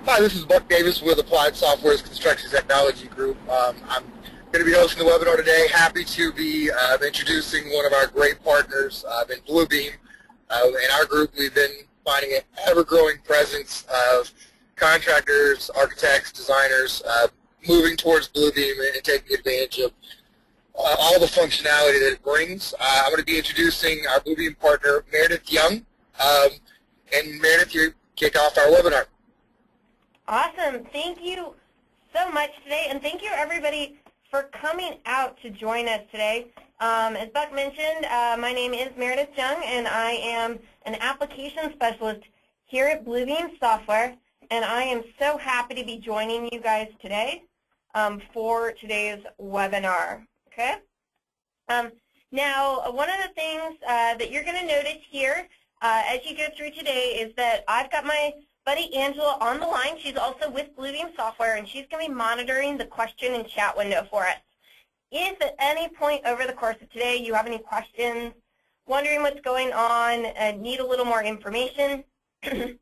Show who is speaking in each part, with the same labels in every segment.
Speaker 1: Hi, this is Buck Davis with Applied Software's Construction Technology Group. I'm going to be hosting the webinar today. Happy to be introducing one of our great partners in Bluebeam. In our group, we've been finding an ever-growing presence of contractors, architects, designers moving towards Bluebeam and taking advantage of all the functionality that it brings. I'm going to be introducing our Bluebeam partner, Meredith Young. And Meredith, you kick off our webinar.
Speaker 2: Awesome. Thank you so much today, and thank you everybody for coming out to join us today. As Buck mentioned, my name is Meredith Young, and I am an application specialist here at Bluebeam Software, and I am so happy to be joining you guys today for today's webinar. Okay. Now, one of the things that you're going to notice here as you go through today is that I've got my buddy Angela on the line. She's also with Bluebeam Software, and she's going to be monitoring the question and chat window for us. If at any point over the course of today you have any questions, wondering what's going on, and need a little more information, do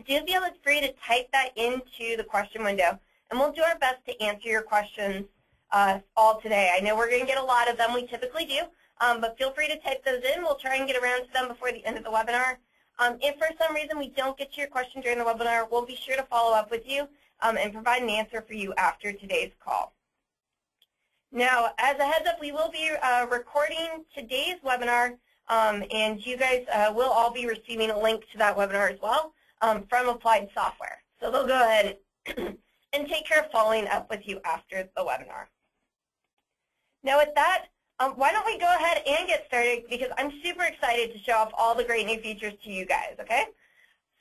Speaker 2: feel free to type that into the question window, and we'll do our best to answer your questions all today. I know we're going to get a lot of them. We typically do, but feel free to type those in. We'll try and get around to them before the end of the webinar. If for some reason we don't get to your question during the webinar, we'll be sure to follow up with you and provide an answer for you after today's call. Now, as a heads up, we will be recording today's webinar, and you guys will all be receiving a link to that webinar as well from Applied Software. So they'll go ahead and take care of following up with you after the webinar. Now, with that, why don't we go ahead and get started, because I'm super excited to show off all the great new features to you guys, okay?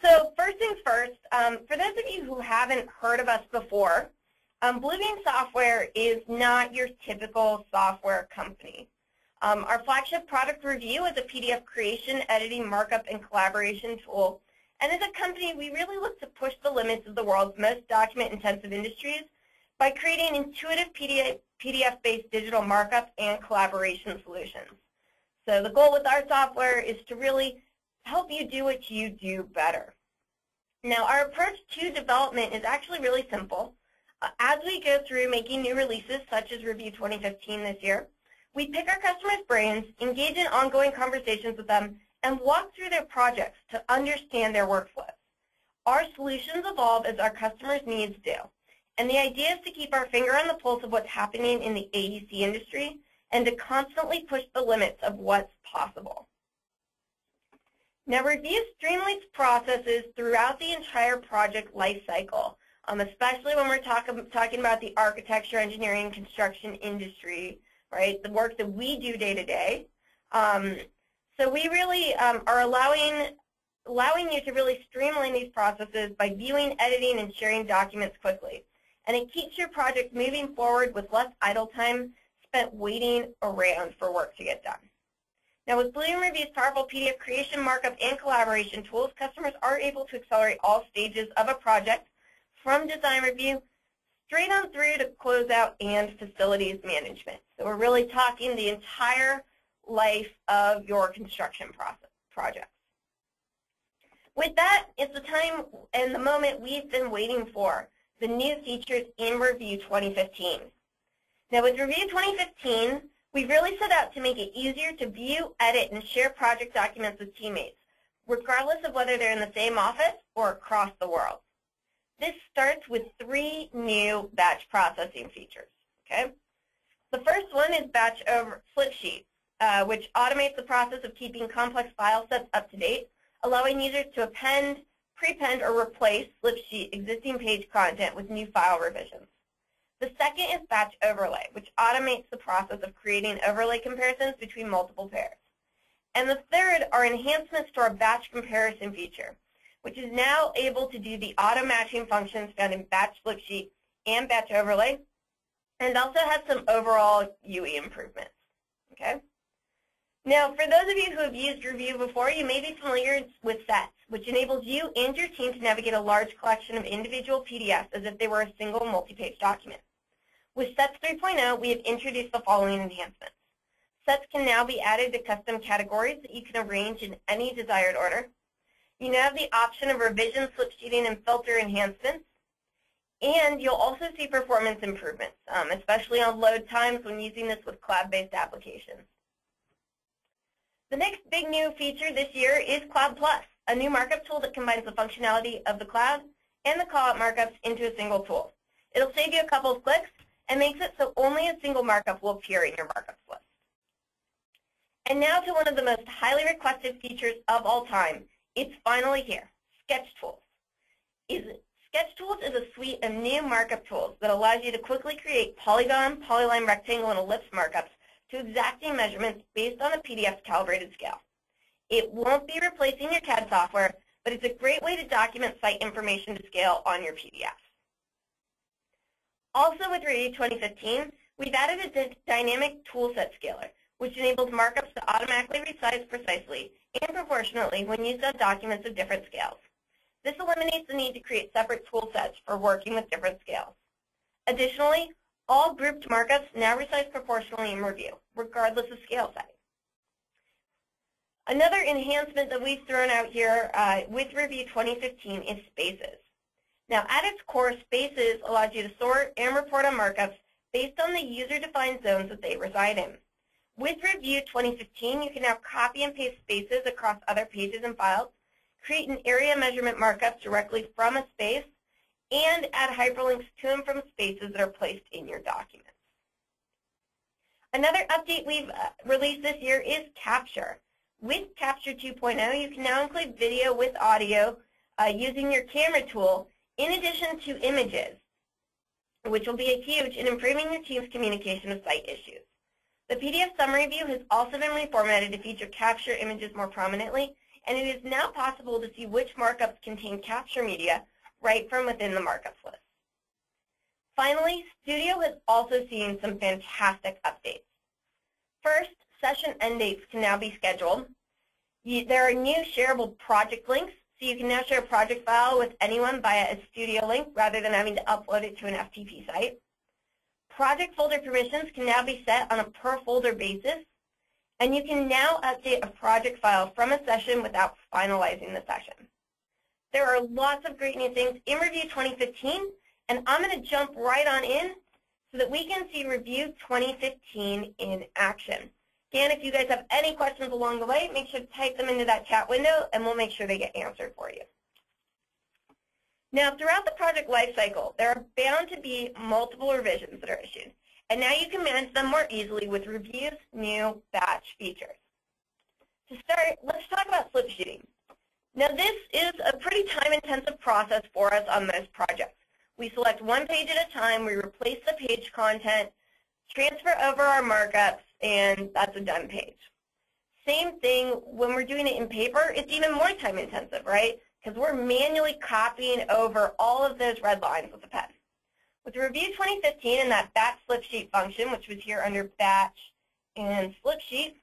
Speaker 2: So first things first, for those of you who haven't heard of us before, Bluebeam Software is not your typical software company. Our flagship product Revu is a PDF creation, editing, markup, and collaboration tool. And as a company, we really look to push the limits of the world's most document-intensive industries by creating intuitive PDF-based digital markup and collaboration solutions. So the goal with our software is to really help you do what you do better. Now, our approach to development is actually really simple. As we go through making new releases, such as Revu 2015 this year, we pick our customers' brains, engage in ongoing conversations with them, and walk through their projects to understand their workflows. Our solutions evolve as our customers' needs do. And the idea is to keep our finger on the pulse of what's happening in the AEC industry and to constantly push the limits of what's possible. Now, Revu streamlines processes throughout the entire project lifecycle, especially when we're talking about the architecture, engineering, construction industry, right, the work that we do day to day. So we really are allowing you to really streamline these processes by viewing, editing, and sharing documents quickly. And it keeps your project moving forward with less idle time spent waiting around for work to get done. Now, with Bluebeam Revu's powerful PDF creation, markup, and collaboration tools, customers are able to accelerate all stages of a project from design review straight on through to closeout and facilities management. So we're really talking the entire life of your construction project. With that, it's the time and the moment we've been waiting for, the new features in Revu 2015. Now, with Revu 2015, we've really set out to make it easier to view, edit, and share project documents with teammates, regardless of whether they're in the same office or across the world. This starts with 3 new batch processing features, okay? The first one is batch over flip sheet, which automates the process of keeping complex file sets up to date, allowing users to append, prepend, or replace flip sheet existing page content with new file revisions. The second is batch overlay, which automates the process of creating overlay comparisons between multiple pairs. And the third are enhancements to our batch comparison feature, which is now able to do the auto-matching functions found in batch flip sheet and batch overlay, and also has some overall UE improvements. Okay? Now, for those of you who have used Revu before, you may be familiar with sets, which enables you and your team to navigate a large collection of individual PDFs as if they were a single multi-page document. With Sets 3.0, we have introduced the following enhancements. Sets can now be added to custom categories that you can arrange in any desired order. You now have the option of revision, slip sheeting, and filter enhancements, And you'll also see performance improvements, especially on load times when using this with cloud-based applications. The next big new feature this year is Cloud Plus, a new markup tool that combines the functionality of the cloud and the callout markups into a single tool. It'll save you a couple of clicks and makes it so only a single markup will appear in your markups list. And now to one of the most highly requested features of all time. It's finally here, Sketch Tools. Sketch Tools is a suite of new markup tools that allows you to quickly create polygon, polyline, rectangle, and ellipse markups to exacting measurements based on a PDF's calibrated scale. It won't be replacing your CAD software, but it's a great way to document site information to scale on your PDFs. Also with Revu 2015, we've added a dynamic toolset scaler, which enables markups to automatically resize precisely and proportionately when used on documents of different scales. This eliminates the need to create separate tool sets for working with different scales. Additionally, all grouped markups now resize proportionally in Revu, regardless of scale setting. Another enhancement that we've thrown out here with Revu 2015 is spaces. Now, at its core, spaces allows you to sort and report on markups based on the user-defined zones that they reside in. With Revu 2015, you can now copy and paste spaces across other pages and files, create an area measurement markup directly from a space, and add hyperlinks to and from spaces that are placed in your documents. Another update we've released this year is Capture. With Capture 2.0, you can now include video with audio using your camera tool in addition to images, which will be huge in improving your team's communication of site issues. The PDF summary view has also been reformatted to feature Capture images more prominently, and it is now possible to see which markups contain Capture media right from within the markups list. Finally, Studio has also seen some fantastic updates. First, session end dates can now be scheduled. There are new shareable project links, so you can now share a project file with anyone via a Studio link rather than having to upload it to an FTP site. Project folder permissions can now be set on a per folder basis, and you can now update a project file from a session without finalizing the session. There are lots of great new things in Revu 2015, and I'm going to jump right on in so that we can see Revu 2015 in action. Again, if you guys have any questions along the way, make sure to type them into that chat window, and we'll make sure they get answered for you. Now, throughout the project lifecycle, there are bound to be multiple revisions that are issued, and now you can manage them more easily with Revu's new batch features. To start, let's talk about slip sheeting. Now, this is a pretty time-intensive process for us on most projects. We select one page at a time, we replace the page content, transfer over our markups, and that's a done page. Same thing when we're doing it in paper, it's even more time-intensive, right? Because we're manually copying over all of those red lines with a pen. With Revu 2015 and that batch slip sheet function, which was here under batch and slip sheet,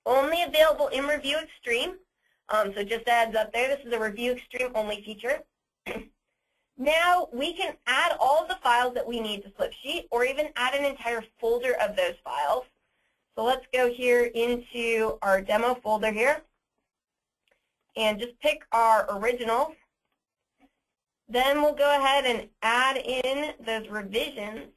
Speaker 2: only available in Revu Extreme. So just a heads up there, this is a Revu Extreme only feature. Now we can add all of the files that we need to slip sheet, or even add an entire folder of those files. So let's go here into our demo folder here and just pick our originals. Then we'll go ahead and add in those revisions.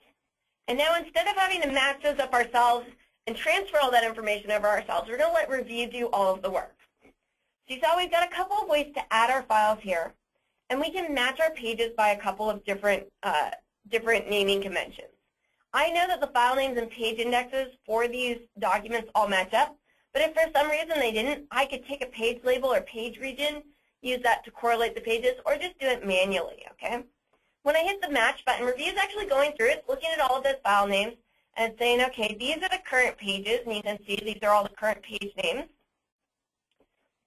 Speaker 2: And now instead of having to match those up ourselves and transfer all that information over ourselves, we're going to let Revu do all of the work. So you saw we've got a couple of ways to add our files here. And we can match our pages by a couple of different naming conventions. I know that the file names and page indexes for these documents all match up, but if for some reason they didn't, I could take a page label or page region, use that to correlate the pages, or just do it manually, okay? When I hit the match button, Revu is actually going through it, looking at all of those file names, and saying, okay, these are the current pages, and you can see these are all the current page names.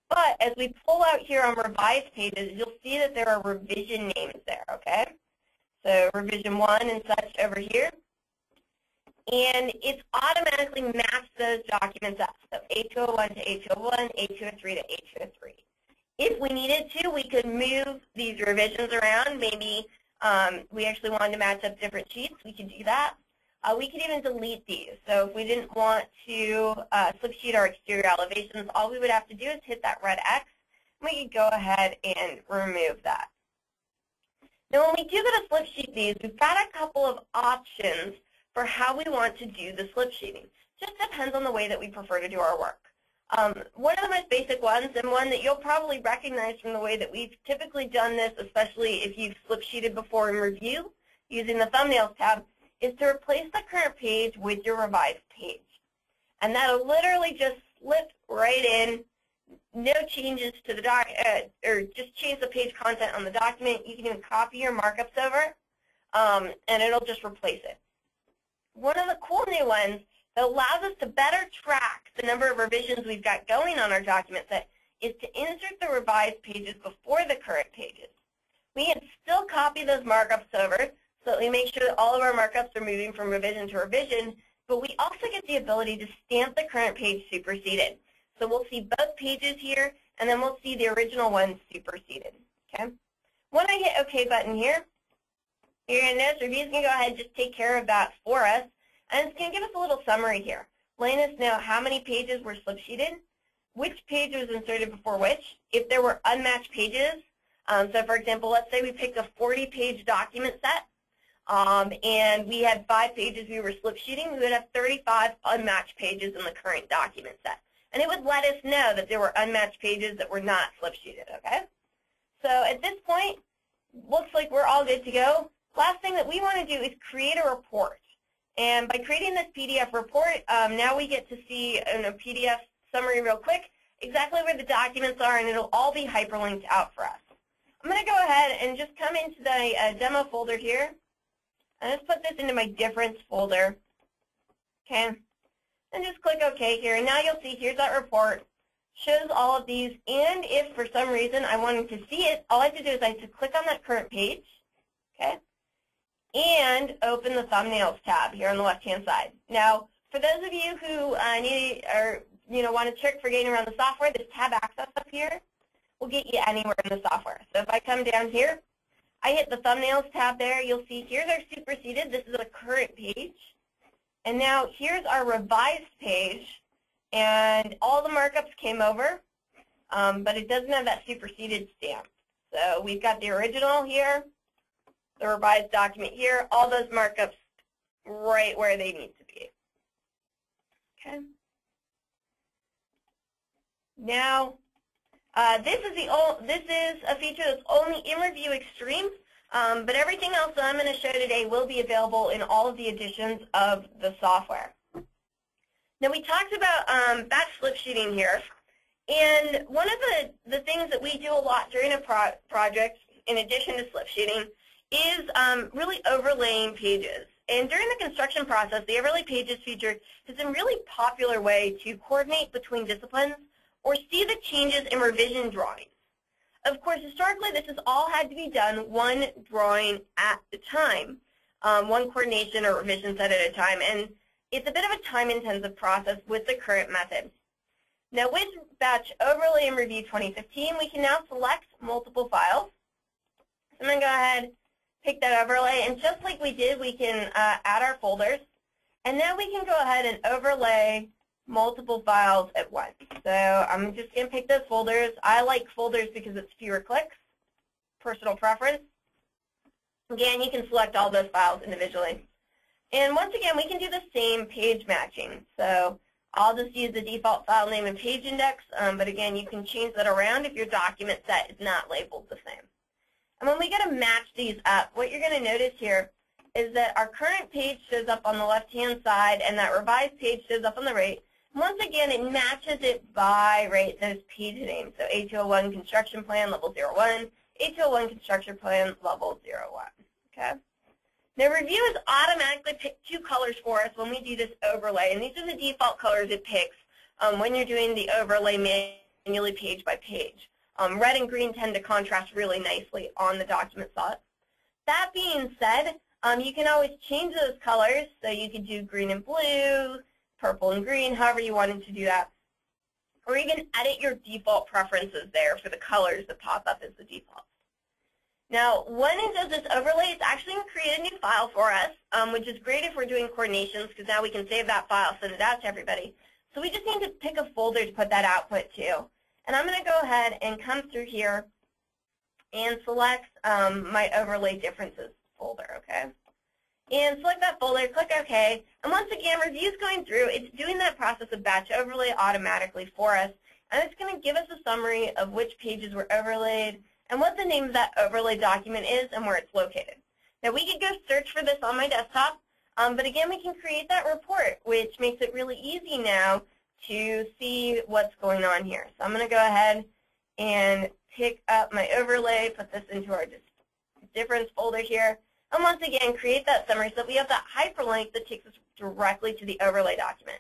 Speaker 2: But as we pull out here on revised pages, you'll see that there are revision names there, okay? So revision 1 and such over here. And it's automatically matched those documents up. So A201 to A201, A203 to A203. If we needed to, we could move these revisions around. Maybe we actually wanted to match up different sheets. We could do that. We could even delete these. So if we didn't want to slip sheet our exterior elevations, all we would have to do is hit that red X, and we could go ahead and remove that. Now when we do go to slip sheet these, we've got a couple of options for how we want to do the slip sheeting. Just depends on the way that we prefer to do our work. One of the most basic ones, and one that you'll probably recognize from the way that we've typically done this, especially if you've slip sheeted before in Review, using the Thumbnails tab, is to replace the current page with your revised page. And that'll literally just slip right in, no changes to the or just change the page content on the document. You can even copy your markups over, and it'll just replace it. One of the cool new ones that allows us to better track the number of revisions we've got going on our document set is to insert the revised pages before the current pages. We can still copy those markups over so that we make sure that all of our markups are moving from revision to revision, but we also get the ability to stamp the current page superseded. So we'll see both pages here, and then we'll see the original one superseded. Okay? When I hit OK button here, you're going to notice Review's going to go ahead and just take care of that for us. And it's going to give us a little summary here, letting us know how many pages were slip sheeted, which page was inserted before which, if there were unmatched pages. So for example, let's say we picked a 40-page document set, and we had 5 pages we were slip sheeting, we would have 35 unmatched pages in the current document set. And it would let us know that there were unmatched pages that were not slip sheeted, okay? So at this point, looks like we're all good to go. Last thing that we want to do is create a report. And by creating this PDF report, now we get to see in a PDF summary real quick exactly where the documents are, and it'll all be hyperlinked out for us. I'm going to go ahead and just come into the demo folder here. And just put this into my difference folder. Okay. And just click OK here. And now you'll see here's that report. Shows all of these. And if for some reason I wanted to see it, all I have to do is I have to click on that current page. Okay. And open the Thumbnails tab here on the left-hand side. Now, for those of you who want a trick for getting around the software, this tab access up here will get you anywhere in the software. So if I come down here, I hit the Thumbnails tab there. You'll see here's our superseded. This is a current page. And now here's our revised page. And all the markups came over, but it doesn't have that superseded stamp. So we've got the original here, the revised document here, all those markups right where they need to be. Okay. Now, this is a feature that's only in Review Extreme, but everything else that I'm going to show today will be available in all of the editions of the software. Now, we talked about batch slip sheeting here, and one of the things that we do a lot during a project, in addition to slip sheeting, is really overlaying pages. And during the construction process, the Overlay Pages feature is a really popular way to coordinate between disciplines or see the changes in revision drawings. Of course, historically, this has all had to be done one drawing at a time, one coordination or revision set at a time, and it's a bit of a time-intensive process with the current method. Now, with Batch Overlay in Review 2015, we can now select multiple files. So I'm going to go ahead, pick that overlay, and just like we did, we can add our folders, and now we can go ahead and overlay multiple files at once. So I'm just going to pick those folders. I like folders because it's fewer clicks, personal preference. Again, you can select all those files individually. And once again, we can do the same page matching. So I'll just use the default file name and page index, but again, you can change that around if your document set is not labeled the same. And when we get to match these up, what you're going to notice here is that our current page shows up on the left-hand side and that revised page shows up on the right. Once again, it matches it by those page names. So A201 Construction Plan Level 01, A201 Construction Plan Level 01. Okay? Now, Review has automatically picked 2 colors for us when we do this overlay, and these are the default colors it picks when you're doing the overlay manually page by page. Red and green tend to contrast really nicely on the document slot. That being said, you can always change those colors, so you could do green and blue, purple and green, however you wanted to do that. Or even edit your default preferences there for the colors that pop up as the default. Now, when it does this overlay, it's actually going to create a new file for us, which is great if we're doing coordinations, because now we can save that file, send it out to everybody. So we just need to pick a folder to put that output to. And I'm going to go ahead and come through here and select my overlay differences folder, okay? And select that folder, click OK, and once again, Revu's going through. It's doing that process of batch overlay automatically for us, and it's going to give us a summary of which pages were overlaid and what the name of that overlay document is and where it's located. Now, we could go search for this on my desktop, but again, we can create that report, which makes it really easy now to see what's going on here. So I'm going to go ahead and pick up my overlay, put this into our difference folder here, and once again, create that summary so that we have that hyperlink that takes us directly to the overlay document.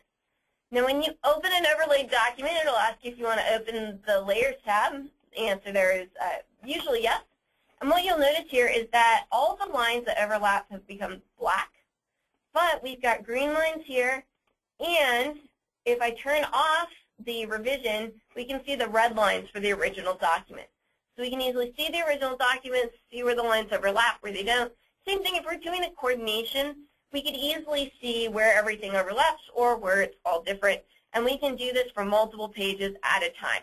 Speaker 2: Now, when you open an overlay document, it'll ask you if you want to open the Layers tab. The answer there is usually yes. And what you'll notice here is that all the lines that overlap have become black, but we've got green lines here, and if I turn off the revision, we can see the red lines for the original document. So we can easily see the original document, see where the lines overlap, where they don't. Same thing if we're doing a coordination, we could easily see where everything overlaps or where it's all different, and we can do this for multiple pages at a time.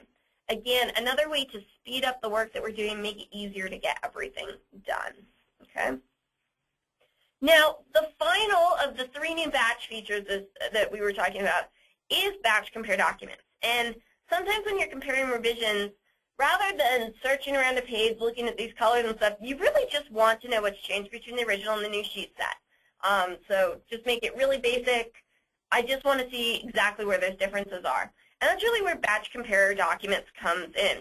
Speaker 2: Again, another way to speed up the work that we're doing, make it easier to get everything done, okay? Now, the final of the 3 new batch features that we were talking about is batch compare documents. And sometimes when you're comparing revisions, rather than searching around a page, looking at these colors and stuff, you really just want to know what's changed between the original and the new sheet set. So just make it really basic. I just want to see exactly where those differences are. And that's really where batch compare documents comes in.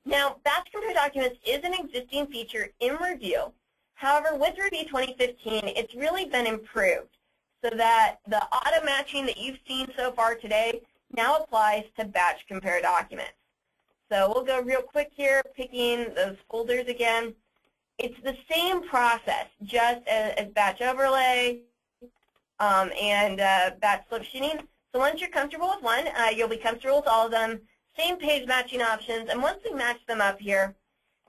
Speaker 2: Now, batch compare documents is an existing feature in Revu. However, with Revu 2015, it's really been improved so that the auto matching that you've seen so far today now applies to batch compare documents. So we'll go real quick here, picking those folders again. It's the same process, just as batch overlay and batch slip sheeting. So once you're comfortable with one, you'll be comfortable with all of them. Same page matching options, and once we match them up here,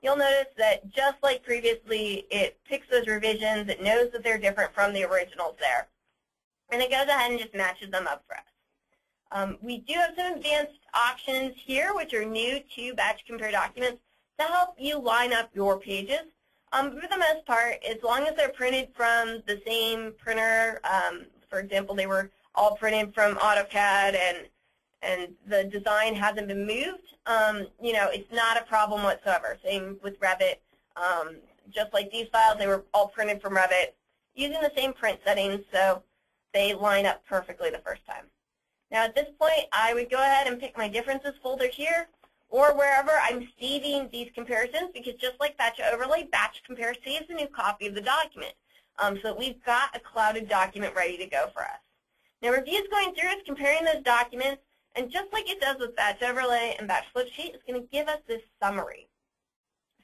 Speaker 2: you'll notice that just like previously, it picks those revisions. It knows that they're different from the originals there, and it goes ahead and just matches them up for us. We do have some advanced options here, which are new to batch compare documents to help you line up your pages. For the most part, as long as they're printed from the same printer, for example, they were all printed from AutoCAD and the design hasn't been moved, you know, it's not a problem whatsoever. Same with Revit. Just like these files, they were all printed from Revit using the same print settings, so they line up perfectly the first time. Now at this point, I would go ahead and pick my differences folder here or wherever I'm saving these comparisons, because just like batch overlay, batch compare saves a new copy of the document. So we've got a clouded document ready to go for us. Now Revu's going through, it's comparing those documents, and just like it does with batch overlay and batch flip sheet, it's going to give us this summary.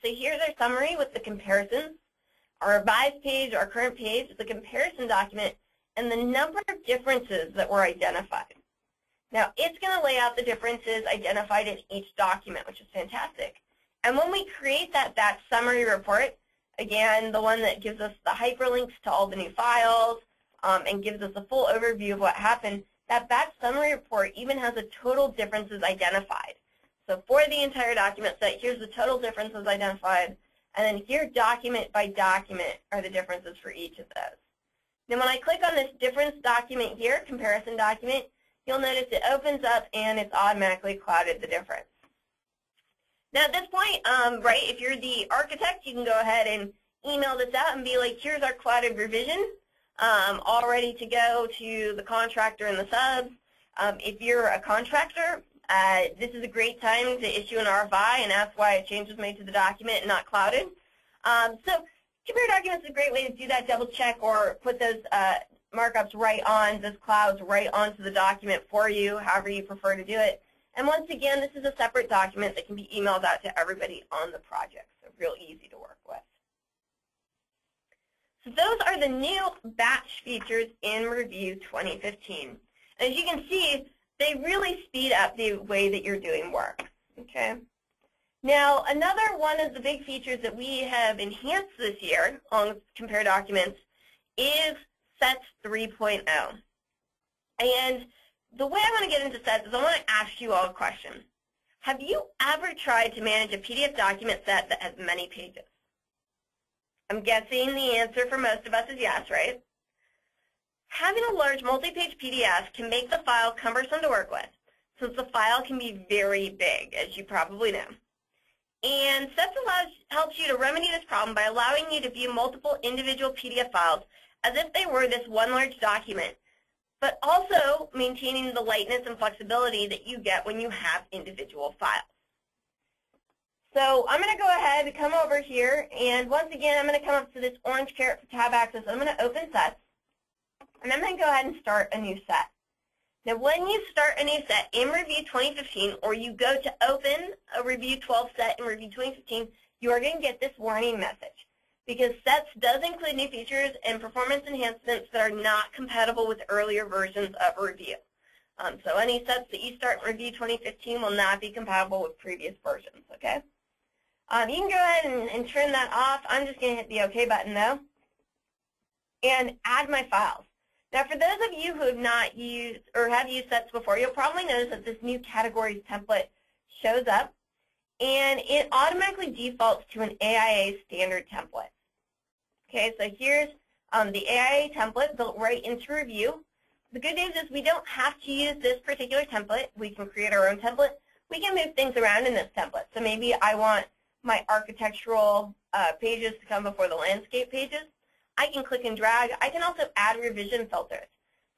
Speaker 2: So here's our summary with the comparisons, our revised page, our current page, the comparison document, and the number of differences that were identified. Now, it's going to lay out the differences identified in each document, which is fantastic. And when we create that batch summary report, again, the one that gives us the hyperlinks to all the new files and gives us a full overview of what happened, that batch summary report even has a total differences identified. So for the entire document set, here's the total differences identified, and then here, document by document, are the differences for each of those. Then when I click on this difference document here, comparison document, you'll notice it opens up and it's automatically clouded the difference. Now at this point, right, if you're the architect, you can go ahead and email this out and be like, here's our clouded revision, all ready to go to the contractor and the subs. If you're a contractor, this is a great time to issue an RFI and ask why a change was made to the document and not clouded. So compare documents is a great way to do that, double check or put those markups right on, those clouds right onto the document for you, however you prefer to do it. And once again, this is a separate document that can be emailed out to everybody on the project, so real easy to work with. So those are the new batch features in Revu 2015. As you can see, they really speed up the way that you're doing work. Okay. Now, another one of the big features that we have enhanced this year on Compare Documents is Sets 3.0. And the way I want to get into sets is I want to ask you all a question. Have you ever tried to manage a PDF document set that has many pages? I'm guessing the answer for most of us is yes, right? Having a large multi-page PDF can make the file cumbersome to work with, since the file can be very big, as you probably know. And SETS helps you to remedy this problem by allowing you to view multiple individual PDF files as if they were this one large document, but also maintaining the lightness and flexibility that you get when you have individual files. So I'm going to go ahead and come over here, and once again, I'm going to come up to this orange caret for tab access. I'm going to open SETS, and I'm going to go ahead and start a new set. Now, when you start a new set in Revu 2015, or you go to open a Revu 12 set in Revu 2015, you are going to get this warning message, because SETS does include new features and performance enhancements that are not compatible with earlier versions of Revu. So any sets that you start in Revu 2015 will not be compatible with previous versions, okay? You can go ahead and turn that off. I'm just going to hit the OK button, though, and add my files. Now, for those of you who have not used or have used SETS before, you'll probably notice that this new categories template shows up, and it automatically defaults to an AIA standard template. Okay, so here's the AIA template built right into Revu. The good news is we don't have to use this particular template. We can create our own template. We can move things around in this template. So maybe I want my architectural pages to come before the landscape pages. I can click and drag. I can also add revision filters.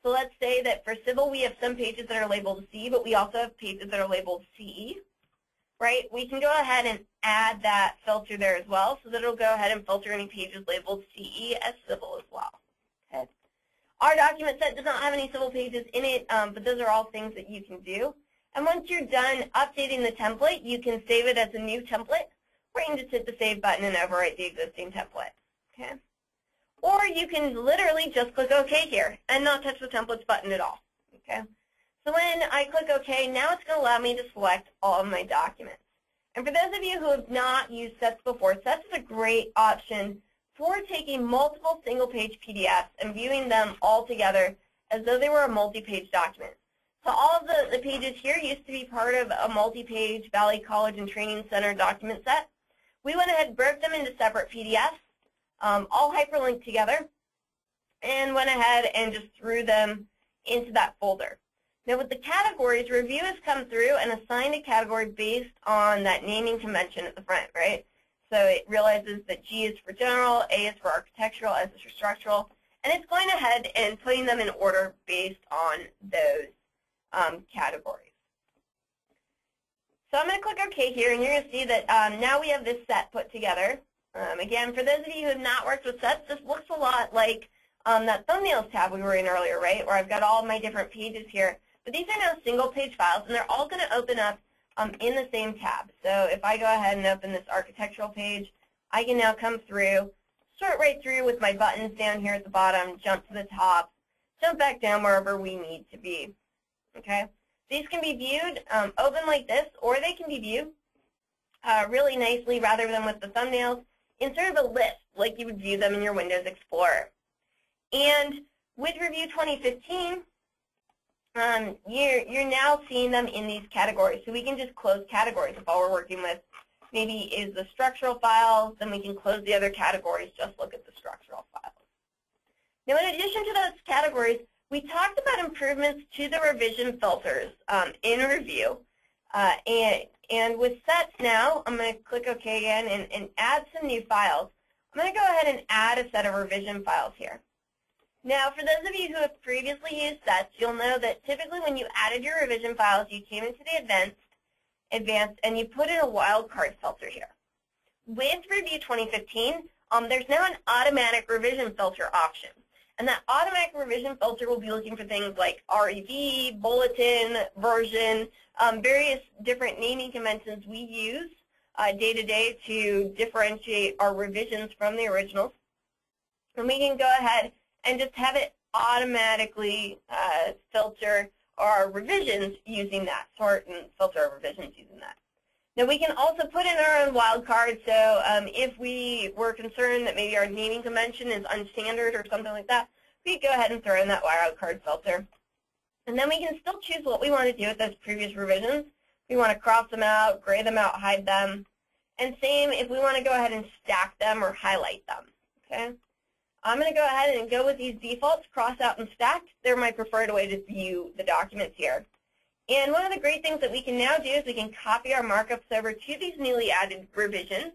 Speaker 2: So let's say that for civil we have some pages that are labeled C, but we also have pages that are labeled CE, right? We can go ahead and add that filter there as well, so that it'll go ahead and filter any pages labeled CE as civil as well. Okay. Our document set does not have any civil pages in it, but those are all things that you can do. And once you're done updating the template, you can save it as a new template, or you can just hit the Save button and overwrite the existing template. Okay. Or you can literally just click OK here and not touch the templates button at all. Okay. So when I click OK, now it's going to allow me to select all of my documents. And for those of you who have not used SETS before, SETS is a great option for taking multiple single-page PDFs and viewing them all together as though they were a multi-page document. So all of the pages here used to be part of a multi-page Valley College and Training Center document set. We went ahead and broke them into separate PDFs. All hyperlinked together, and went ahead and just threw them into that folder. Now with the categories, Revu has come through and assigned a category based on that naming convention at the front, right? So it realizes that G is for general, A is for architectural, S is for structural, and it's going ahead and putting them in order based on those categories. So I'm going to click OK here, and you're going to see that now we have this set put together. Again, for those of you who have not worked with SETS, this looks a lot like that thumbnails tab we were in earlier, right, where I've got all of my different pages here. But these are now single-page files, and they're all going to open up in the same tab. So if I go ahead and open this architectural page, I can now come through, sort right through with my buttons down here at the bottom, jump to the top, jump back down wherever we need to be. Okay? These can be viewed open like this, or they can be viewed really nicely rather than with the thumbnails in sort of a list, like you would view them in your Windows Explorer. And with Revu 2015, you're now seeing them in these categories. So we can just close categories if all we're working with maybe is the structural files, then we can close the other categories, just look at the structural files. Now in addition to those categories, we talked about improvements to the revision filters in Revu. And with SETS now, I'm going to click OK again and add some new files. I'm going to go ahead and add a set of revision files here. Now, for those of you who have previously used SETS, you'll know that typically when you added your revision files, you came into the advanced, and you put in a wildcard filter here. With Revu 2015, there's now an automatic revision filter option. And that automatic revision filter will be looking for things like REV, bulletin, version, various different naming conventions we use day to day to differentiate our revisions from the originals. And we can go ahead and just have it automatically filter our revisions using that, sort and filter our revisions using that. Now we can also put in our own wildcard, so if we were concerned that maybe our naming convention is unstandard or something like that, we can go ahead and throw in that wildcard filter. And then we can still choose what we want to do with those previous revisions. We want to cross them out, gray them out, hide them. And same if we want to go ahead and stack them or highlight them. Okay? I'm going to go ahead and go with these defaults, cross out and stacked. They're my preferred way to view the documents here. And one of the great things that we can now do is we can copy our markups over to these newly added revisions.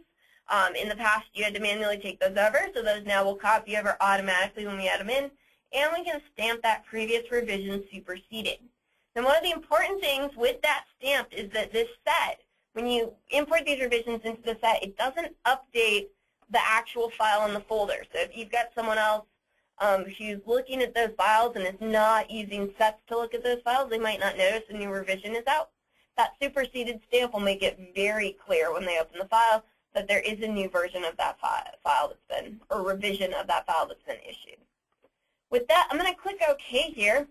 Speaker 2: In the past, you had to manually take those over, so those now will copy over automatically when we add them in. And we can stamp that previous revision superseded. Now, one of the important things with that stamp is that this set, when you import these revisions into the set, it doesn't update the actual file in the folder. So if you've got someone else who's looking at those files and is not using sets to look at those files, they might not notice a new revision is out. That superseded stamp will make it very clear when they open the file that there is a new version of that file that's been, or revision of that file that's been issued. With that, I'm going to click OK here.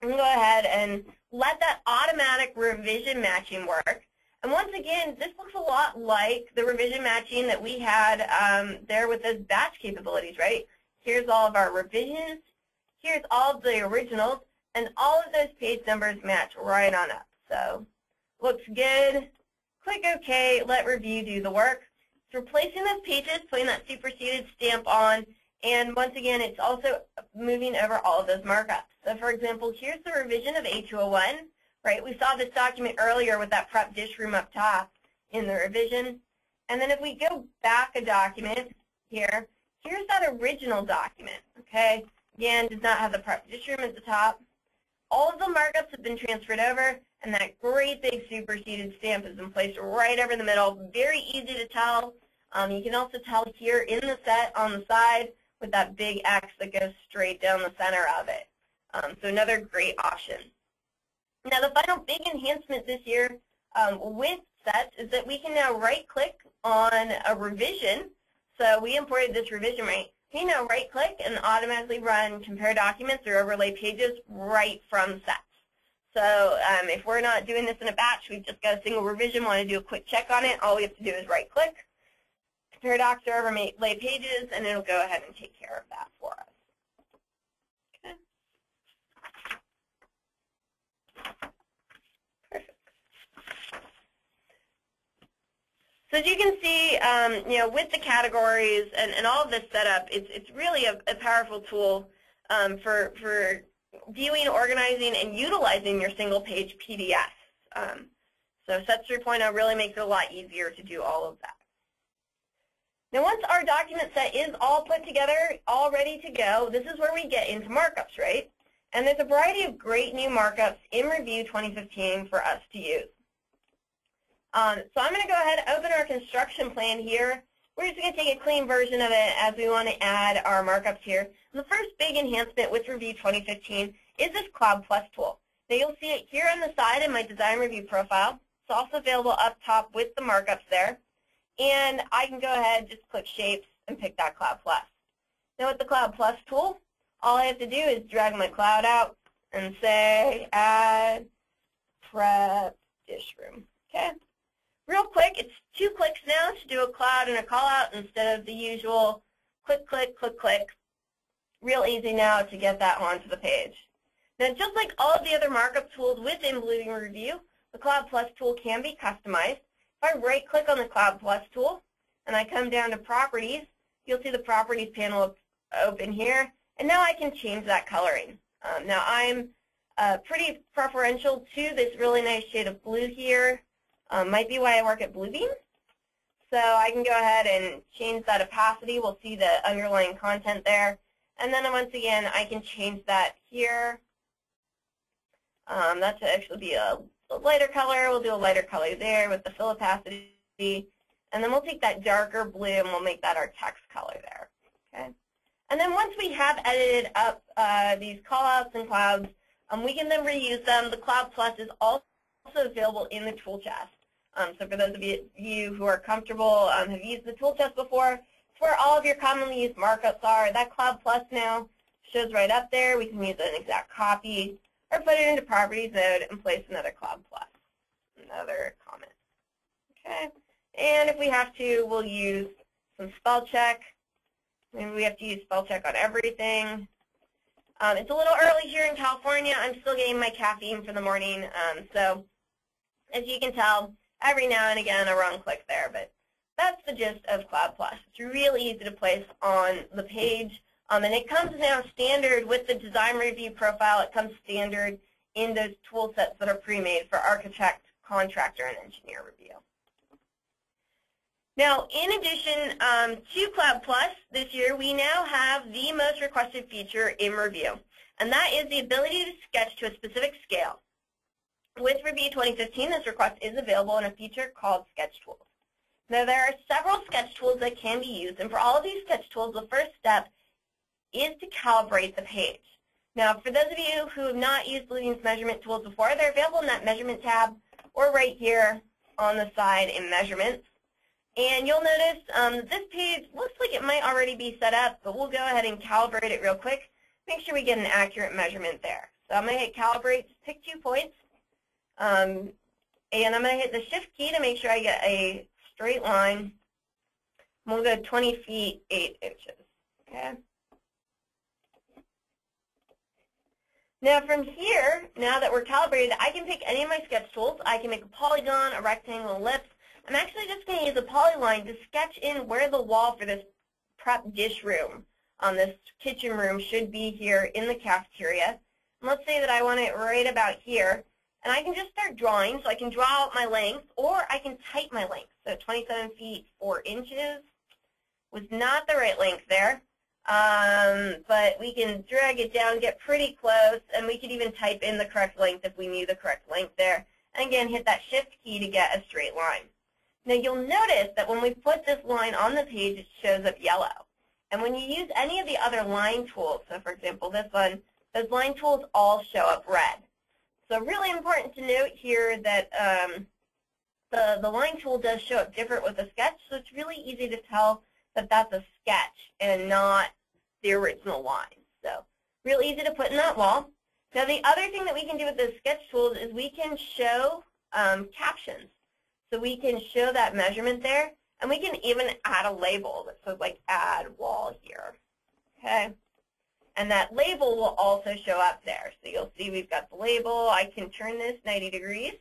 Speaker 2: I'm going to go ahead and let that automatic revision matching work. And once again, this looks a lot like the revision matching that we had there with those batch capabilities, right? Here's all of our revisions. Here's all of the originals. And all of those page numbers match right on up. So looks good. Click OK. Let Revu do the work. It's replacing those pages, putting that superseded stamp on. And once again, it's also moving over all of those markups. So for example, here's the revision of A201. Right, we saw this document earlier with that prep dish room up top in the revision. And then if we go back a document here, here's that original document, okay? Again, does not have the prep dish room at the top. All of the markups have been transferred over, and that great big superseded stamp has been placed right over the middle. Very easy to tell. You can also tell here in the set on the side with that big X that goes straight down the center of it. So another great option. Now, the final big enhancement this year with sets is that we can now right-click on a revision. So we imported this revision, right? We can now right-click and automatically run compare documents or overlay pages right from sets. So if we're not doing this in a batch, we've just got a single revision, want to do a quick check on it, all we have to do is right-click, compare docs or overlay pages, and it'll go ahead and take care of that for us. So as you can see, with the categories and all of this setup, it's really a powerful tool for viewing, organizing, and utilizing your single-page PDFs. So Sets 3.0 really makes it a lot easier to do all of that. Now, once our document set is all put together, all ready to go, this is where we get into markups, right? And there's a variety of great new markups in Revu 2015 for us to use. So I'm going to go ahead and open our construction plan here. We're just going to take a clean version of it as we want to add our markups here. And the first big enhancement with Revu 2015 is this Cloud Plus tool. Now you'll see it here on the side in my Design Review profile. It's also available up top with the markups there. And I can go ahead and just click Shapes and pick that Cloud Plus. Now with the Cloud Plus tool, all I have to do is drag my cloud out and say Add Prep Dish Room. Okay. Real quick, it's 2 clicks now to do a cloud and a call out instead of the usual click, click, click, click. Real easy now to get that onto the page. Now, just like all of the other markup tools within Bluebeam Revu, the Cloud Plus tool can be customized. If I right-click on the Cloud Plus tool and I come down to Properties, you'll see the Properties panel open here, and now I can change that coloring. Now, I'm pretty preferential to this really nice shade of blue here. Might be why I work at Bluebeam. So I can go ahead and change that opacity. We'll see the underlying content there. And then once again, I can change that here. That should actually be a lighter color. We'll do a lighter color there with the fill opacity. And then we'll take that darker blue and we'll make that our text color there. Okay. And then once we have edited up these callouts and clouds, we can then reuse them. The Cloud Plus is also available in the tool chest. So for those of you who are comfortable, have used the tool chest before, it's where all of your commonly used markups are. That Cloud Plus now shows right up there. We can use an exact copy or put it into Properties mode and place another Cloud Plus, another comment. Okay. And if we have to, we'll use some spell check. Maybe we have to use spell check on everything. It's a little early here in California. I'm still getting my caffeine for the morning, so As you can tell, every now and again a wrong click there, but that's the gist of Cloud Plus. It's really easy to place on the page, and it comes now standard with the design review profile. It comes standard in those tool sets that are pre-made for architect, contractor, and engineer review. Now, in addition to Cloud Plus, this year we now have the most requested feature in Revu, and that is the ability to sketch to a specific scale. With Revu 2015, this request is available in a feature called Sketch Tools. Now, there are several sketch tools that can be used, and for all of these sketch tools, the first step is to calibrate the page. Now, for those of you who have not used Bluebeam's measurement tools before, they're available in that measurement tab or right here on the side in measurements. And you'll notice this page looks like it might already be set up, but we'll go ahead and calibrate it real quick. Make sure we get an accurate measurement there. So I'm going to hit calibrate, just pick 2 points, and I'm going to hit the shift key to make sure I get a straight line. We'll go 20 feet, 8 inches. Okay. Now from here, now that we're calibrated, I can pick any of my sketch tools. I can make a polygon, a rectangle, ellipse. I'm actually just going to use a polyline to sketch in where the wall for this prep dish room, this kitchen room, should be here in the cafeteria. And let's say that I want it right about here. And I can just start drawing. So I can draw out my length, or I can type my length. So 27 feet, 4 inches was not the right length there. But we can drag it down, get pretty close, and we could even type in the correct length if we knew the correct length there. And again, hit that shift key to get a straight line. Now you'll notice that when we put this line on the page, it shows up yellow. And when you use any of the other line tools, so for example this one, those line tools all show up red. So really important to note here that the line tool does show up different with a sketch, so it's really easy to tell that that's a sketch and not the original line. So real easy to put in that wall. Now the other thing that we can do with the sketch tools is we can show captions. So we can show that measurement there, and we can even add a label that says like add wall here. Okay. And that label will also show up there. So you'll see we've got the label. I can turn this 90 degrees.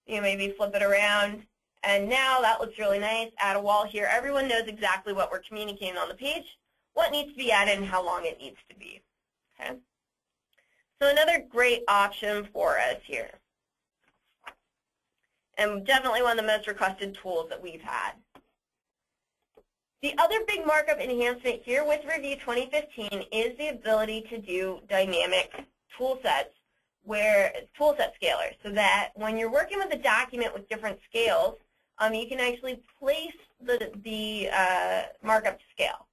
Speaker 2: You maybe flip it around. And now that looks really nice. Add a wall here. Everyone knows exactly what we're communicating on the page, what needs to be added, and how long it needs to be. Okay. So another great option for us here. And definitely one of the most requested tools that we've had. The other big markup enhancement here with Revu 2015 is the ability to do dynamic tool sets, toolset scalars, so that when you're working with a document with different scales, you can actually place the markup to scale.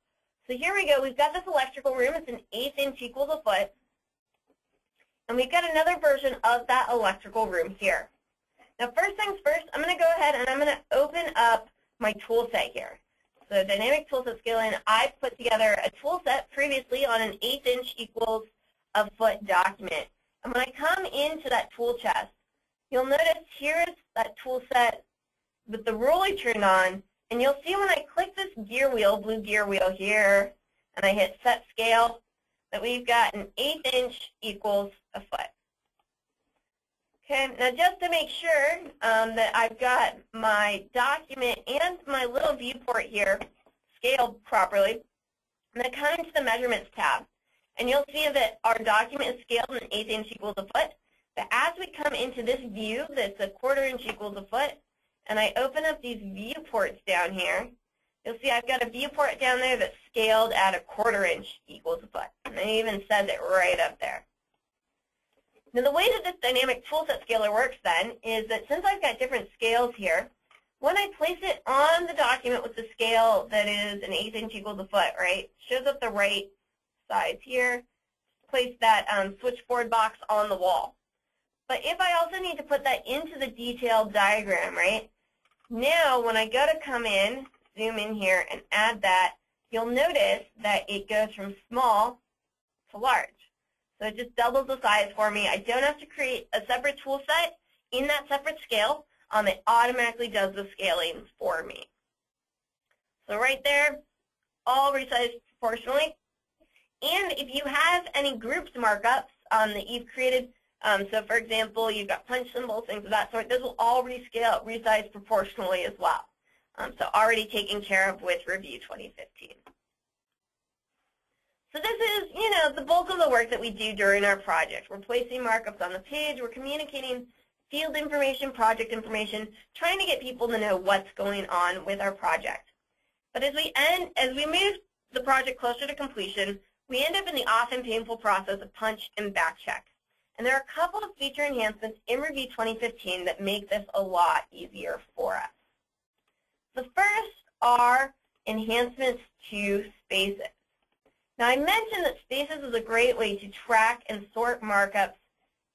Speaker 2: So here we go. We've got this electrical room. It's an 1/8 inch equals a foot. And we've got another version of that electrical room here. Now first things first, I'm going to go ahead and I'm going to open up my tool set here. So dynamic toolset scaling, I put together a tool set previously on an 1/8 inch equals a foot document. And when I come into that tool chest, you'll notice here's that tool set with the ruler turned on, and you'll see when I click this gear wheel, blue gear wheel here, and I hit set scale, that we've got an 1/8 inch equals a foot. Okay, now just to make sure that I've got my document and my little viewport here scaled properly, I'm going to come into the measurements tab. And you'll see that our document is scaled an 1/8 inch equals a foot. But as we come into this view that's a 1/4 inch equals a foot, and I open up these viewports down here, you'll see I've got a viewport down there that's scaled at a 1/4 inch equals a foot. And it even says it right up there. Now the way that this dynamic toolset scaler works then is that since I've got different scales here, when I place it on the document with the scale that is an 1/8 inch equals a foot, right, shows up the right size here, place that switchboard box on the wall. But if I also need to put that into the detailed diagram, right, now when I go to come in, zoom in here and add that, you'll notice that it goes from small to large. So it just doubles the size for me. I don't have to create a separate tool set in that separate scale. It automatically does the scaling for me. So right there, all resized proportionally. And if you have any grouped markups that you've created So for example, you've got punch symbols, things of that sort. Those will all rescale, resize proportionally as well. So already taken care of with Review 2015. So this is, the bulk of the work that we do during our project. We're placing markups on the page. We're communicating field information, project information, trying to get people to know what's going on with our project. But as we move the project closer to completion, we end up in the often painful process of punch and backcheck. And there are a couple of feature enhancements in Review 2015 that make this a lot easier for us. The first are enhancements to spaces. Now I mentioned that spaces is a great way to track and sort markups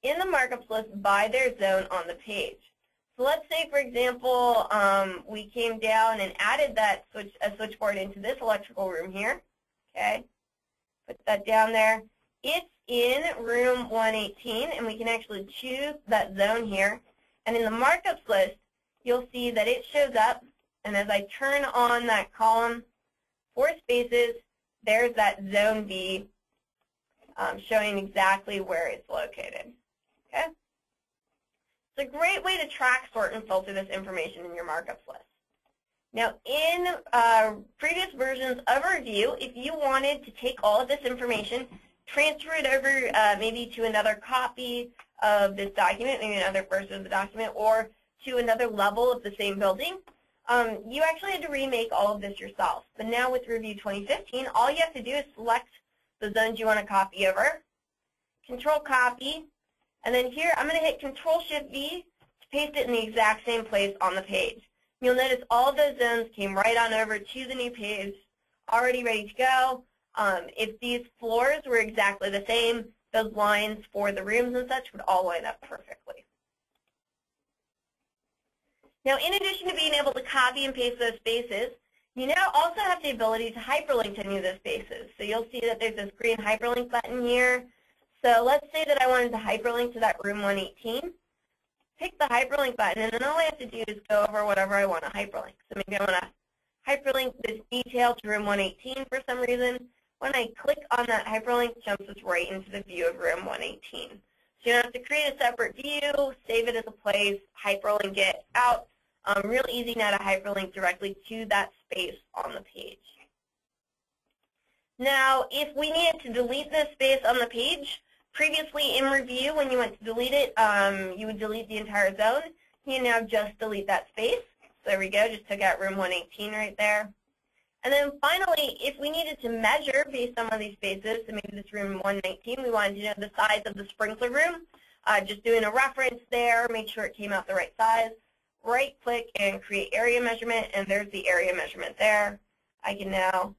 Speaker 2: in the markups list by their zone on the page. So let's say, for example, we came down and added that switchboard into this electrical room here. Okay, put that down there. It's in room 118, and we can actually choose that zone here. And in the markups list, you'll see that it shows up. And as I turn on that column for spaces, there's that zone B showing exactly where it's located. Okay? It's a great way to track, sort, and filter this information in your markups list. Now, in previous versions of Review, if you wanted to take all of this information, transfer it over maybe to another copy of this document, maybe another version of the document, or to another level of the same building, you actually had to remake all of this yourself. But now with Review 2015, all you have to do is select the zones you want to copy over, Control Copy, and then here I'm going to hit Control-Shift-V to paste it in the exact same place on the page. You'll notice all of those zones came right on over to the new page, already ready to go. If these floors were exactly the same, those lines for the rooms and such would all line up perfectly. Now, in addition to being able to copy and paste those spaces, you now also have the ability to hyperlink to any of those spaces. So you'll see that there's this green hyperlink button here. So let's say that I wanted to hyperlink to that room 118. Pick the hyperlink button, and then all I have to do is go over whatever I want to hyperlink. So maybe I want to hyperlink this detail to room 118 for some reason. When I click on that hyperlink, it jumps us right into the view of room 118. So you don't have to create a separate view, save it as a place, hyperlink it out. Real easy now to hyperlink directly to that space on the page. Now, if we needed to delete this space on the page, previously in Review, when you went to delete it, you would delete the entire zone. You now just delete that space. So there we go, just took out room 118 right there. And then finally, if we needed to measure based on one of these spaces, so maybe this room 119, we wanted to know the size of the sprinkler room, just doing a reference there, make sure it came out the right size. Right-click and create area measurement, and there's the area measurement there. I can now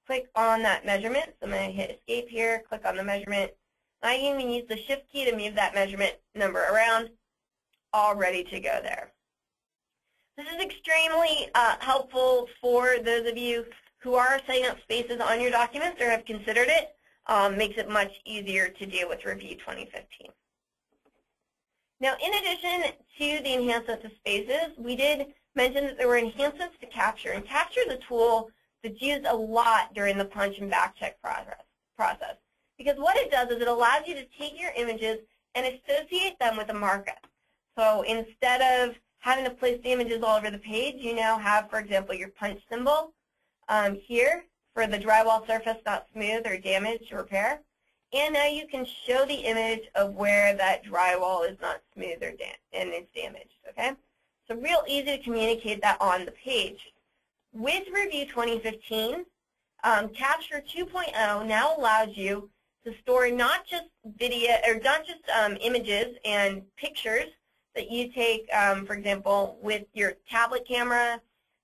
Speaker 2: click on that measurement. So I'm going to hit Escape here, click on the measurement. I can even use the Shift key to move that measurement number around, all ready to go there. This is extremely helpful for those of you who are setting up spaces on your documents or have considered it. Makes it much easier to do with Review 2015. Now, in addition to the enhancements to spaces, we did mention that there were enhancements to Capture. And Capture is a tool that's used a lot during the punch and backcheck process. Because what it does is it allows you to take your images and associate them with a markup. So instead of having to place the images all over the page, you now have, for example, your punch symbol here for the drywall surface not smooth or damaged or repair. And now you can show the image of where that drywall is not smooth or and it's damaged, okay? So real easy to communicate that on the page. With Review 2015, Capture 2.0 now allows you to store not just video or not just images and pictures that you take, for example, with your tablet camera,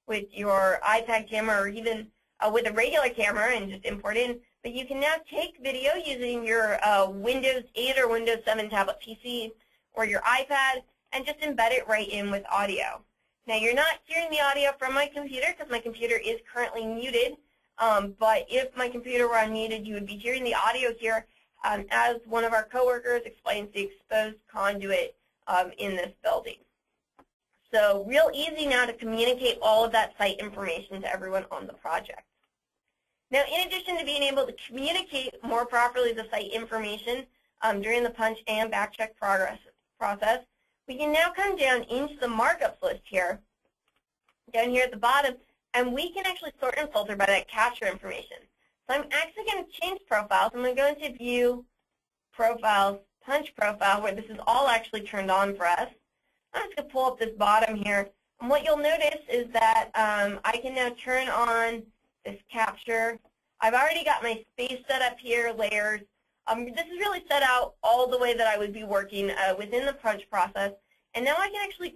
Speaker 2: with your iPad camera, or even with a regular camera and just import in. But you can now take video using your Windows 8 or Windows 7 tablet PC or your iPad and just embed it right in with audio. Now, you're not hearing the audio from my computer because my computer is currently muted. But if my computer were unmuted, you would be hearing the audio here as one of our coworkers explains the exposed conduit in this building. So real easy now to communicate all of that site information to everyone on the project. Now, in addition to being able to communicate more properly the site information, during the punch and backcheck process. We can now come down into the markups list here, down here at the bottom, and we can actually sort and filter by that capture information. So I'm actually going to change profiles. I'm going to go into View, Profiles, Punch Profile, where this is all actually turned on for us. I'm just going to pull up this bottom here. And what you'll notice is that I can now turn on this capture. I've already got my space set up here, layers. This is really set out all the way that I would be working within the punch process. And now I can actually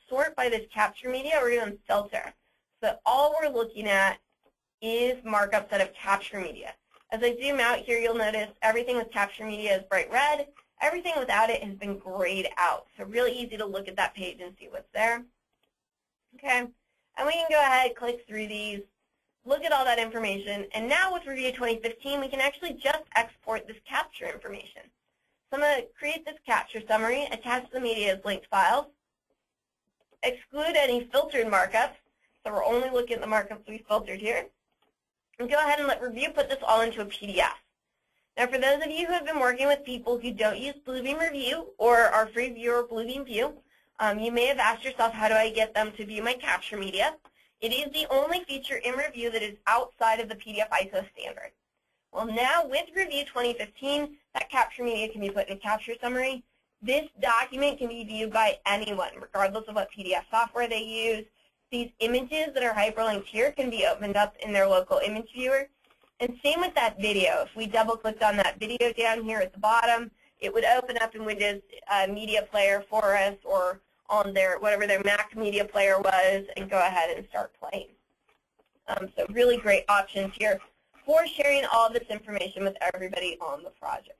Speaker 2: sort by this capture media or even filter. So all we're looking at is markups out of capture media. As I zoom out here, you'll notice everything with capture media is bright red. Everything without it has been grayed out. So really easy to look at that page and see what's there. Okay, and we can go ahead, click through these, look at all that information. And now with Review 2015, we can actually just export this capture information. So I'm going to create this capture summary, attach the media as linked files, exclude any filtered markups. So we're only looking at the markups we filtered here. And go ahead and let Revu put this all into a PDF. Now for those of you who have been working with people who don't use Bluebeam Revu or our free view or Bluebeam View, you may have asked yourself, how do I get them to view my capture media? It is the only feature in Revu that is outside of the PDF ISO standard. Well, now with Review 2015, that capture media can be put in a capture summary. This document can be viewed by anyone, regardless of what PDF software they use. These images that are hyperlinked here can be opened up in their local image viewer. And same with that video. If we double-clicked on that video down here at the bottom, it would open up in Windows Media Player for us or on their whatever their Mac Media Player was and go ahead and start playing. So really great options here for sharing all this information with everybody on the project.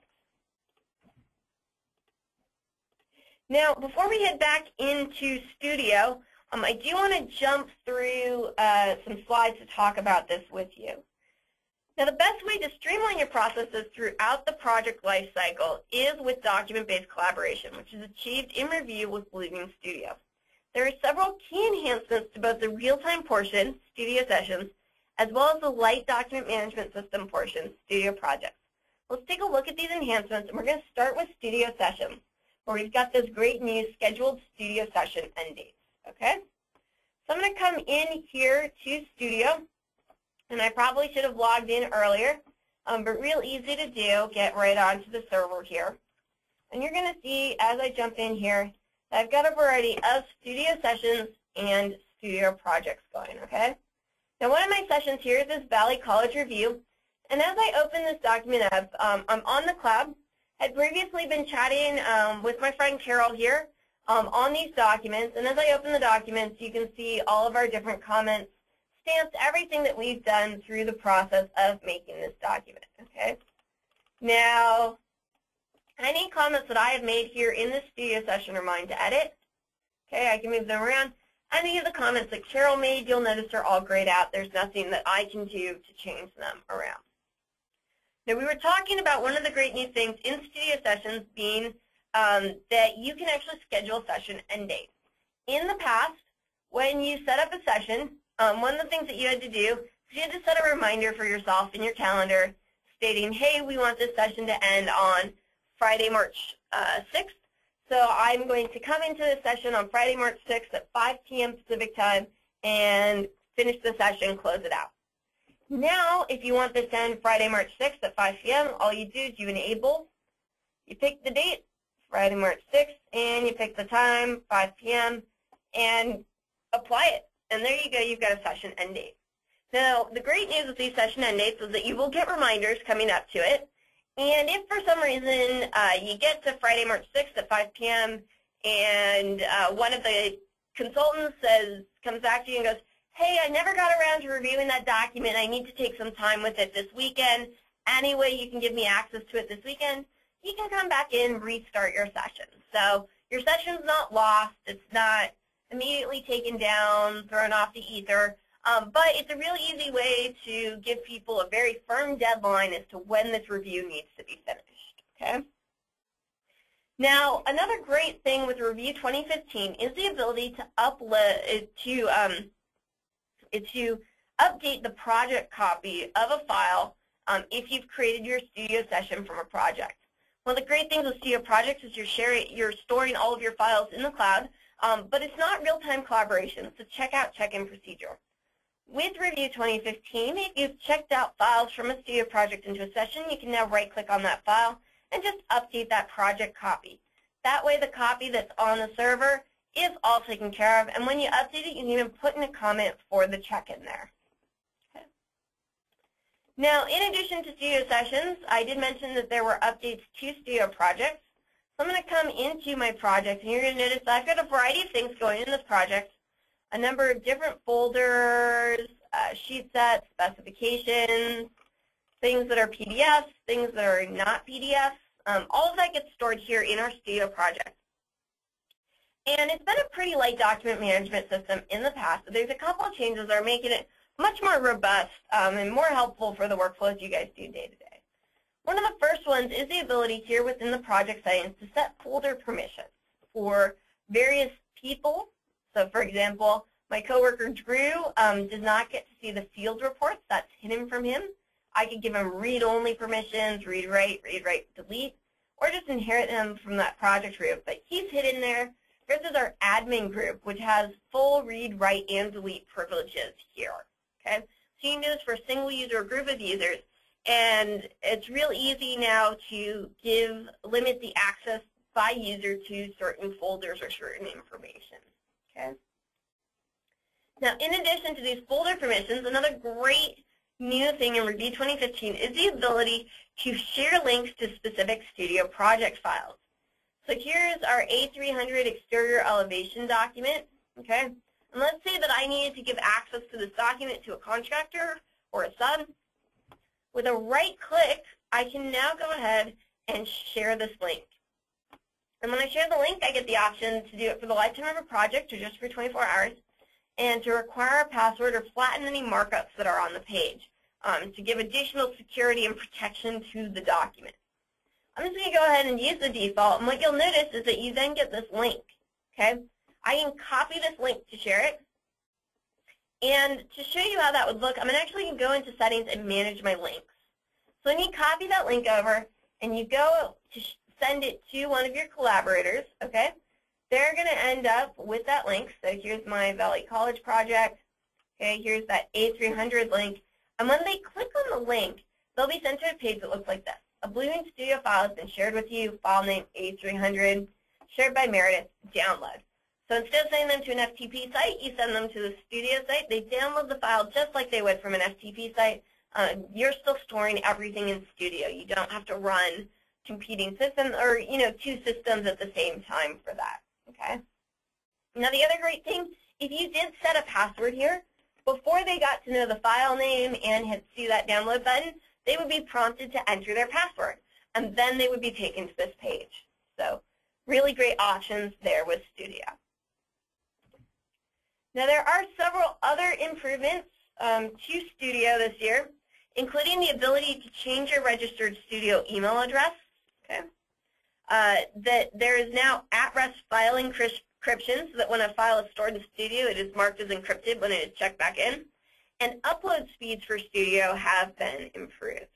Speaker 2: Now, before we head back into Studio, I do want to jump through some slides to talk about this with you. Now, the best way to streamline your processes throughout the project lifecycle is with document-based collaboration, which is achieved in Revu with Bluebeam Studio. There are several key enhancements to both the real-time portion, Studio Sessions, as well as the light document management system portion, Studio Projects. Let's take a look at these enhancements, and we're going to start with Studio Sessions, where we've got those great new scheduled Studio Session end dates. Okay? So I'm going to come in here to Studio. And I probably should have logged in earlier, but real easy to do, get right onto the server here. And you're going to see, as I jump in here, that I've got a variety of Studio Sessions and Studio Projects going, okay? Now, one of my sessions here is this Valley College Review. And as I open this document up, I'm on the cloud. Had previously been chatting with my friend Carol here on these documents. And as I open the documents, you can see all of our different comments, stamps, everything that we've done through the process of making this document, okay? Now, any comments that I have made here in the Studio session are mine to edit. Okay, I can move them around. Any of the comments that Carol made, you'll notice are all grayed out. There's nothing that I can do to change them around. Now, we were talking about one of the great new things in Studio Sessions being that you can actually schedule session end dates. In the past, when you set up a session, one of the things that you had to do is you had to set a reminder for yourself in your calendar stating, hey, we want this session to end on Friday, March 6th. So I'm going to come into the session on Friday, March 6th at 5 p.m. Pacific time and finish the session, close it out. Now, if you want this to end Friday, March 6th at 5 p.m., all you do is you enable, you pick the date, Friday, March 6th, and you pick the time, 5 p.m., and apply it. And there you go, you've got a session end date. Now, the great news with these session end dates is that you will get reminders coming up to it. And if for some reason you get to Friday, March 6th at 5 p.m. and one of the consultants comes back to you and goes, hey, I never got around to reviewing that document. I need to take some time with it this weekend. Any way you can give me access to it this weekend, you can come back in and restart your session. So your session's not lost. It's not immediately taken down, thrown off the ether. But it's a really easy way to give people a very firm deadline as to when this review needs to be finished. Okay. Now, another great thing with Review 2015 is the ability to update the project copy of a file if you've created your Studio session from a project. One of the great things with Studio Projects is you're storing all of your files in the cloud, but it's not real-time collaboration. It's a check-out, check-in procedure. With Revu 2015, if you've checked out files from a Studio project into a session, you can now right-click on that file and just update that project copy. That way the copy that's on the server is all taken care of, and when you update it, you can even put in a comment for the check-in there. Okay. Now, in addition to Studio sessions, I did mention that there were updates to Studio projects. So I'm going to come into my project, and you're going to notice I've got a variety of things going in this project. A number of different folders, sheet sets, specifications, things that are PDFs, things that are not PDFs. All of that gets stored here in our Studio project. And it's been a pretty light document management system in the past, but there's a couple of changes that are making it much more robust and more helpful for the workflows you guys do day to day. One of the first ones is the ability here within the project settings to set folder permissions for various people. So for example, my coworker Drew does not get to see the field reports. That's hidden from him. I could give him read-only permissions, read-write, delete, or just inherit them from that project group. But he's hidden there versus our admin group, which has full read, write, and delete privileges here. Okay? So you can do this for a single user or group of users. And it's real easy now to limit the access by user to certain folders or certain information. Okay? Now, in addition to these folder permissions, another great new thing in Revu 2015 is the ability to share links to specific Studio project files. So here's our A300 exterior elevation document, okay? And let's say that I needed to give access to this document to a contractor or a sub. With a right click, I can now go ahead and share this link. And when I share the link, I get the option to do it for the lifetime of a project or just for 24 hours, and to require a password or flatten any markups that are on the page to give additional security and protection to the document. I'm just going to go ahead and use the default, and what you'll notice is that you then get this link. Okay? I can copy this link to share it. And to show you how that would look, I'm actually going to go into settings and manage my links. So when you copy that link over and you go to send it to one of your collaborators, okay, they're going to end up with that link. So here's my Valley College project. Okay, here's that A300 link. And when they click on the link, they'll be sent to a page that looks like this. A Bluebeam Studio file has been shared with you, file name A300, shared by Meredith, download. So instead of sending them to an FTP site, you send them to the Studio site. They download the file just like they would from an FTP site. You're still storing everything in Studio. You don't have to run competing systems or, two systems at the same time for that. Okay. Now the other great thing, if you did set a password here, before they got to know the file name and hit see that download button, they would be prompted to enter their password, and then they would be taken to this page. So really great options there with Studio. Now there are several other improvements to Studio this year, including the ability to change your registered Studio email address. Okay. That there is now at-rest file encryption, so that when a file is stored in Studio, it is marked as encrypted when it is checked back in. And upload speeds for Studio have been improved.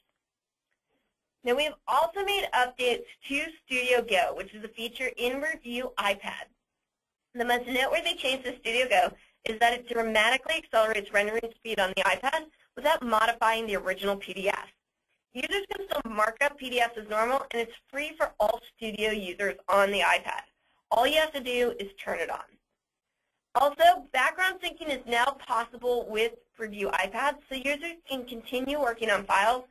Speaker 2: Now we've also made updates to Studio Go, which is a feature in Revu iPad. The most noteworthy change to Studio Go is that it dramatically accelerates rendering speed on the iPad without modifying the original PDF. Users can still mark up PDFs as normal, and it's free for all Studio users on the iPad. All you have to do is turn it on. Also, background syncing is now possible with Revu iPad, so users can continue working on files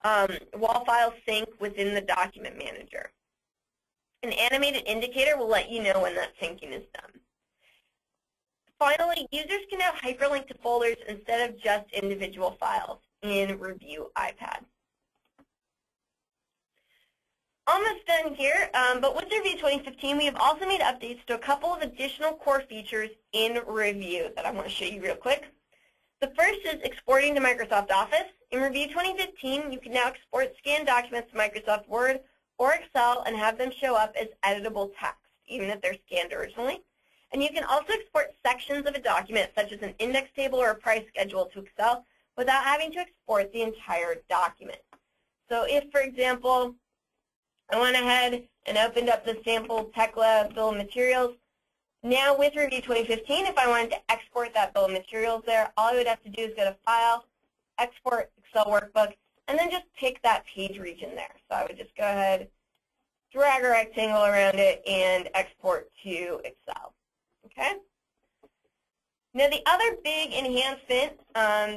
Speaker 2: while files sync within the document manager. An animated indicator will let you know when that syncing is done. Finally, users can now hyperlink to folders instead of just individual files in Revu iPad. Almost done here, but with Revu 2015, we have also made updates to a couple of additional core features in Revu that I want to show you real quick. The first is exporting to Microsoft Office. In Revu 2015, you can now export scanned documents to Microsoft Word or Excel and have them show up as editable text, even if they're scanned originally. And you can also export sections of a document, such as an index table or a price schedule, to Excel without having to export the entire document. So if, for example, I went ahead and opened up the sample Tekla bill of materials. Now with Review 2015, if I wanted to export that bill of materials there, all I would have to do is go to File, Export Excel Workbook, and then just pick that page region there. So I would just go ahead, drag a rectangle around it, and export to Excel. Okay? Now the other big enhancement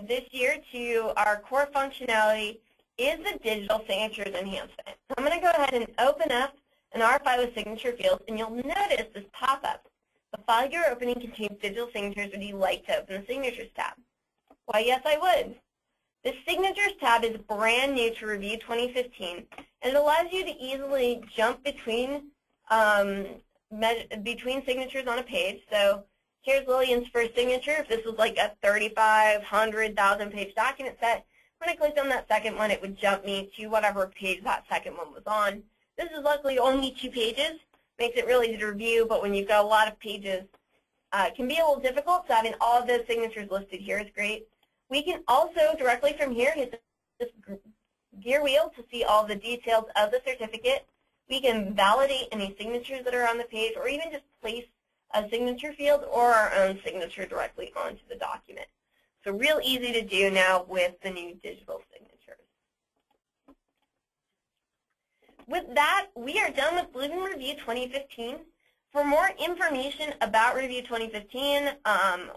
Speaker 2: this year to our core functionality is the digital signatures enhancement. So I'm going to go ahead and open up an R file with signature fields, and you'll notice this pop-up. The file you're opening contains digital signatures. Would you like to open the Signatures tab? Why, yes, I would. The Signatures tab is brand new to Review 2015, and it allows you to easily jump between signatures on a page. So here's Lillian's first signature. If this was like a 3,500, 1,000-page document set, when I clicked on that second one, it would jump me to whatever page that second one was on. This is luckily only 2 pages. Makes it really easy to review, but when you've got a lot of pages, it can be a little difficult, so having all of those signatures listed here is great. We can also, directly from here, hit this gear wheel to see all the details of the certificate. We can validate any signatures that are on the page, or even just place a signature field or our own signature directly onto the document. So real easy to do now with the new digital signatures. With that, we are done with Bluebeam Review 2015. For more information about Review 2015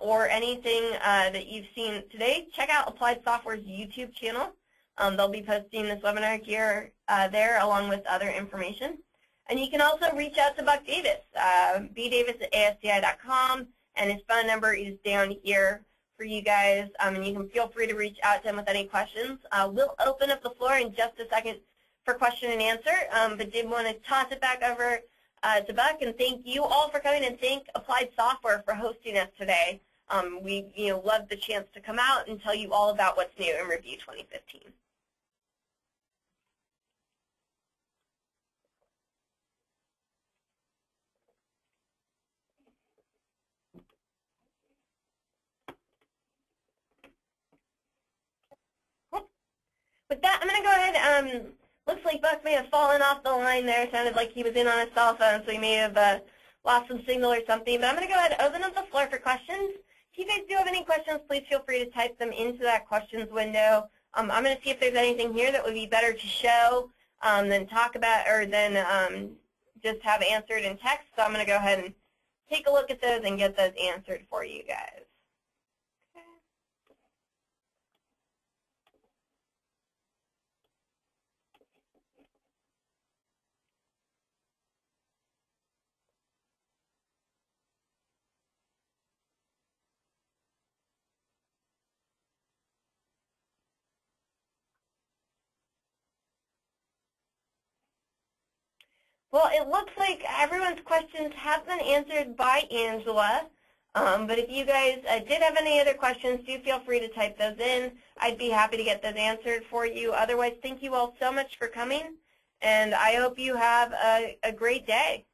Speaker 2: or anything that you've seen today, check out Applied Software's YouTube channel. They'll be posting this webinar here there along with other information. And you can also reach out to Buck Davis, bdavis@asti.com, and his phone number is down here for you guys. And you can feel free to reach out to him with any questions. We'll open up the floor in just a second for question and answer, but did want to toss it back over to Buck, and thank you all for coming, and thank Applied Software for hosting us today. We love the chance to come out and tell you all about what's new in Review 2015. With that, I'm going to go ahead. Looks like Buck may have fallen off the line there. It sounded like he was in on his cell phone, so he may have lost some signal or something. But I'm going to go ahead and open up the floor for questions. If you guys do have any questions, please feel free to type them into that questions window. I'm going to see if there's anything here that would be better to show than talk about, or than just have answered in text. So I'm going to go ahead and take a look at those and get those answered for you guys. Well, it looks like everyone's questions have been answered by Angela, but if you guys did have any other questions, do feel free to type those in. I'd be happy to get those answered for you. Otherwise, thank you all so much for coming, and I hope you have a great day.